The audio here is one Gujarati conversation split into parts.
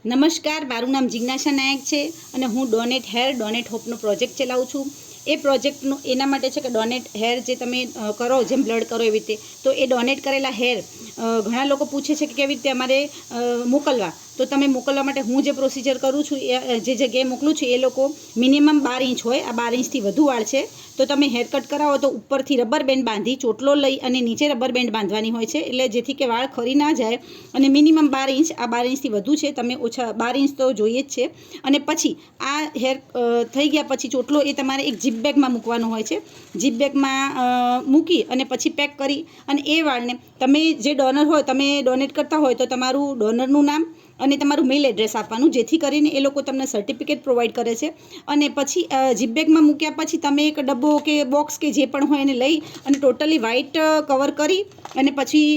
નમસ્કાર, મારું નામ જિજ્ઞાસા નાયક છે અને હું ડોનેટ હેર ડોનેટ હોપનો પ્રોજેક્ટ ચલાવું છું. એ પ્રોજેક્ટનું એના માટે છે કે ડોનેટ હેર જે તમે કરો, જેમ બ્લડ કરો એવી રીતે, તો એ ડોનેટ કરેલા હેર ઘણા લોકો પૂછે છે કે કેવી રીતે અમારે મોકલવા. તો તમે મોકલવા માટે હું જે પ્રોસિજર કરું છું, એ જે જગ્યાએ મોકલું છું, એ લોકો મિનિમમ 12 ઇંચ હોય, આ 12 ઇંચથી વધુ વાળ છે તો તમે હેર કટ કરાવો તો ઉપરથી રબર બેન્ડ બાંધી ચોટલો લઈ અને નીચે રબર બેન્ડ બાંધવાની હોય છે, એટલે જેથી કે વાળ ખરી ના જાય. અને મિનિમમ 12 ઇંચ, આ 12 ઇંચથી વધુ છે, તમે ઓછા 12 ઇંચ તો જોઈએ જ છે. અને પછી આ હેર થઈ ગયા પછી ચોટલો એ તમારે એક જીપ બેગમાં મૂકવાનો હોય છે. જીપ બેગમાં મૂકી અને પછી પેક કરી અને એ વાળને તમે જે ડોનર હોય, તમે ડોનેટ કરતા હોય તો તમારું ડોનરનું નામ અને તમારું મેલ એડ્રેસ આપવાનું, જેથી કરીને એ લોકો તમને સર્ટિફિકેટ પ્રોવાઈડ કરે છે. અને પછી જીપ બેગમાં મૂક્યા પછી તમે એક ડબ્બો કે બોક્સ કે જે પણ હોય એને લઈ અને ટોટલી વ્હાઇટ કવર કરી અને પછી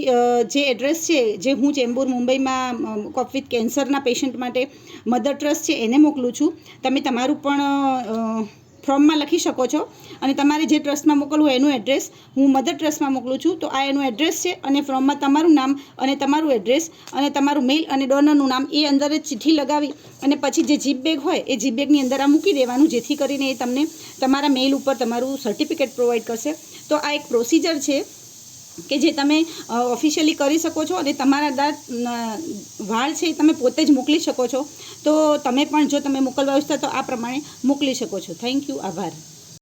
જે એડ્રેસ છે, જે હું ચેમ્બુર મુંબઈમાં કોપ વિથ કેન્સરના પેશન્ટ માટે મધર ટ્રસ્ટ છે એને મોકલું છું. તમે તમારું પણ ફોર્મમાં લખી શકો છો અને તમારે જે ટ્રસ્ટમાં મોકલવું હોય એનું એડ્રેસ હું મધર ટ્રસ્ટમાં મોકલું છું, તો આ એનું એડ્રેસ છે. અને ફોર્મમાં તમારું નામ અને તમારું એડ્રેસ અને તમારું મેલ અને ડોનરનું નામ એ અંદર જ ચિઠ્ઠી લગાવી અને પછી જે જીપ બેગ હોય એ જીપ બેગની અંદર આ મૂકી દેવાનું, જેથી કરીને એ તમને તમારા મેલ ઉપર તમારું સર્ટિફિકેટ પ્રોવાઈડ કરશે. તો આ એક પ્રોસિજર છે કે જે તમે ઓફિશિયલી કરી શકો છો અને તમારા વાળ છે એ તમે પોતે જ મોકલી શકો છો. તો તમે પણ જો તમે મોકલવા ઈચ્છતા તો આ પ્રમાણે મોકલી શકો છો. થેન્ક યુ, આભાર.